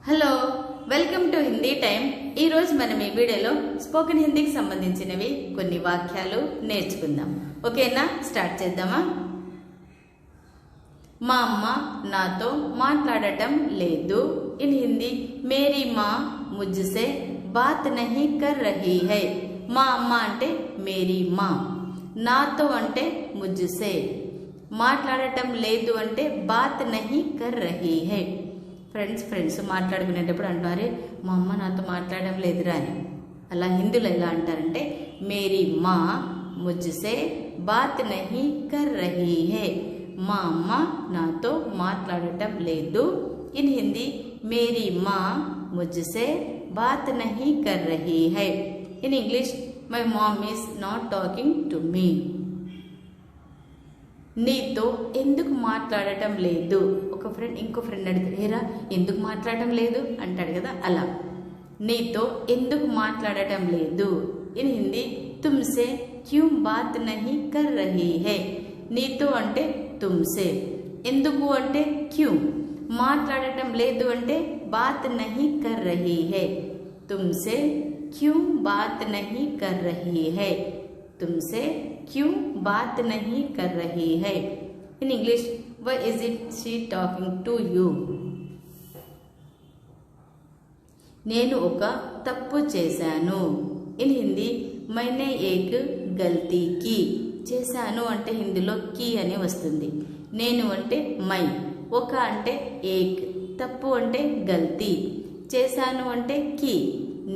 Hello welcome to Hindi time. ఈ రోజు మనం ఈ వీడియోలో స్పోకెన్ హిందీకి సంబంధించినవి కొన్ని వాక్యాలు నేర్చుకుందాం। ఓకేనా, స్టార్ట్ చేద్దామా। మా అమ్మ నాతో మాట్లాడటం లేదు। ఇన్ హిందీ మేరీ మా ముझसे बात नहीं कर रही है। మా అమ్మ అంటే మేరీ మా, నాతో అంటే ముझसे, మాట్లాడటం లేదు అంటే బాత్ నహీ కర్ రహీ హై। ఫ్రెండ్స్ మాట్లాడుకునేటప్పుడు అంటారే మా అమ్మ నాతో మాట్లాడడం లేదురా అని। అలా హిందీలో ఎలా అంటారంటే మేరీ మా ముझसे బాత్ నహీ కర్ రహీ హై, మా అమ్మ నాతో మాట్లాడటం లేదు। ఇన్ హిందీ మేరీ మా ముझसे బాత్ నహీ కర్ రహీ హై। In English my mom is not talking to me. నీతో ఎందుకు మాట్లాడటం లేదు, ఒక ఫ్రెండ్ ఇంకో ఫ్రెండ్ అడిగితే ఏరా ఎందుకు మాట్లాడటం లేదు అంటాడు కదా, అలా నీతో ఎందుకు మాట్లాడటం లేదు। ఇన్ హిందీ తుమ్సే క్యూ బాత్ నహీ కర్ రహీ హై। నీతో అంటే తుమ్సే, ఎందుకు అంటే క్యూ, మాట్లాడటం లేదు అంటే బాత్ నహీ కర్ రహీ హై। తుమ్సే క్యూ బాత్ నహీ కర్ రహీ హై, तुमसे क्यों बात नहीं कर रही है। In English why is it she talking to you। నేను ఒక తప్పు చేశాను। ఇన్ హిందీ मैंने एक गलती की। చేశాను అంటే హిందీలో కీ అని వస్తుంది। నేను అంటే మై, ఒక అంటే ఏక్, తప్పు అంటే గల్తీ, చేశాను అంటే కీ,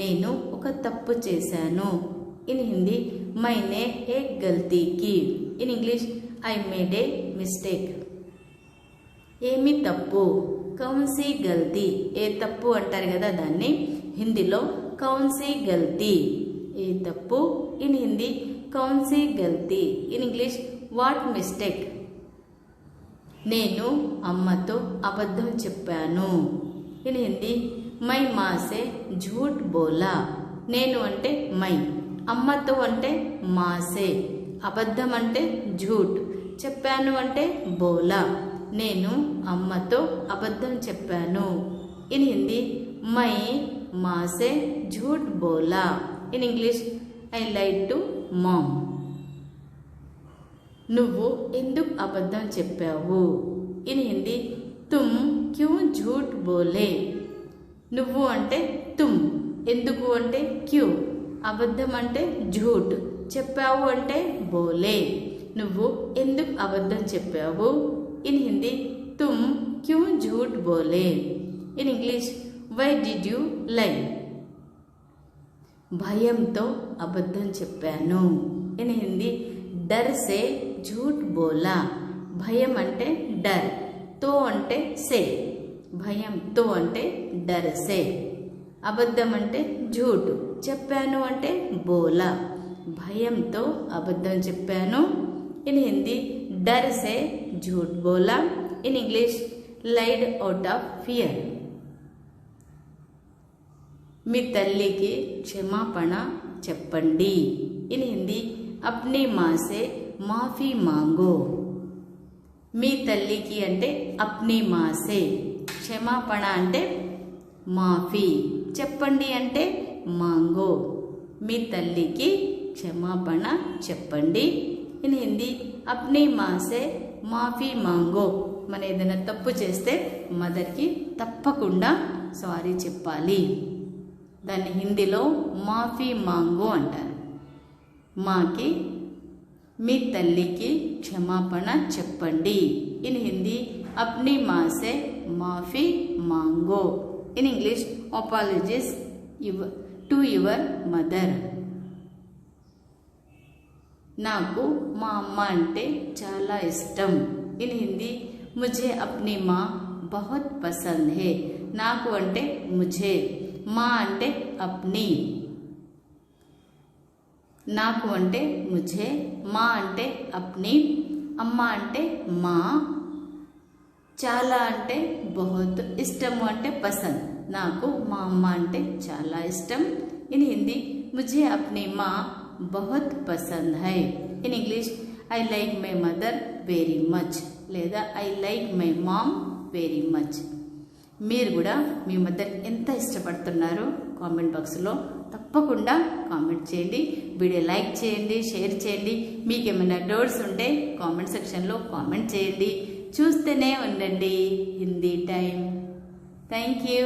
నేను ఒక తప్పు చేశాను। ఇన్ హిందీ मैंने एक गलती की। इन English I made a mistake. ఏమి తప్పు, కౌన్సీ గల్తీ, ఏ తప్పు అంటారు కదా దాన్ని హిందీలో కౌన్సీ గల్తీ, ఏ తప్పు। ఇన్ హిందీ కౌన్సీ గల్తీ। In English what mistake. నేను అమ్మతో అబద్ధం చెప్పాను। ఇన్ హిందీ మై మా సే झूठ बोला। నేను అంటే మై, అమ్మతో అంటే మాసే, అబద్ధం అంటే झूठ, చెప్పాను అంటే బోలా, నేను అమ్మతో అబద్ధం చెప్పాను। ఇన్ హిందీ మై మాసే झूठ बोला। In English I lied to mom. నువ్వు ఎందుకు అబద్ధం చెప్పావు। ఇన్ హిందీ తుమ్ క్యూ झूठ बोले। నువ్వు అంటే తుమ్, ఎందుకు అంటే క్యూ, అబద్ధం అంటే झूठ, చెప్పావు అంటే బోలే, నువ్వు ఎందుకు అబద్ధం చెప్పావు। ఇన్ హిందీ తుమ్ క్యూ झूठ बोले। In English why did you lie. భయంతో అబద్ధం చెప్పాను। ఇన్ హిందీ డర్ సే झूठ बोला। భయం అంటే డర్, తో అంటే సే, భయంతో అంటే డర్ సే, అబద్ధం అంటే झूठ, చెప్పాను అంటే బోలా, భయంతో అబద్ధం చెప్పాను। ఇన్ హిందీ డర్ సే झूठ बोला। In English lied out of fear. మీ తల్లికి క్షమాపణ చెప్పండి। ఇన్ హిందీ అప్నీ మా సే మాఫీ మాంగో। మీ తల్లికి అంటే అప్నీ మా సే, క్షమాపణ అంటే మాఫీ, చెప్పండి అంటే మాంగో, మీ తల్లికి క్షమాపణ చెప్పండి। ఇన్ హిందీ అప్నీ మా సే మాఫీ మాంగో। మన ఏదైనా తప్పు చేస్తే మదర్కి తప్పకుండా సారీ చెప్పాలి, దాన్ని హిందీలో మాఫీ మాంగో అంటారు। మాకి మీ తల్లికి క్షమాపణ చెప్పండి। ఇన్ హిందీ అప్నీ మా సే మాఫీ mango. In English apologies to your mother. నాకు మా అమ్మ అంటే చాలా ఇష్టం। ఇన్ హిందీ ముझे अपनी माँ बहुत पसंद है। నాకు అంటే ముझे, మా అంటే అప్నీ, నాకు అంటే ముझे, మా అంటే అప్నీ, అమ్మ అంటే మా, చాలా అంటే బహుత్, ఇష్టము అంటే పసంద్, నాకు మా అమ్మ అంటే చాలా ఇష్టం। ఇన్ హిందీ मुझे अपनी माँ बहुत पसंद है। In English I like my mother very much, లేదా I like my mom very much. మీరు కూడా మీ మదర్ ఎంత ఇష్టపడుతున్నారో కామెంట్ బాక్స్లో తప్పకుండా కామెంట్ చేయండి. వీడియో లైక్ చేయండి, షేర్ చేయండి. మీకు ఏమైనా డౌట్స్ ఉంటే కామెంట్ సెక్షన్లో కామెంట్ చేయండి. చూస్తూనే ఉండండి హిందీ టైం. Thank you.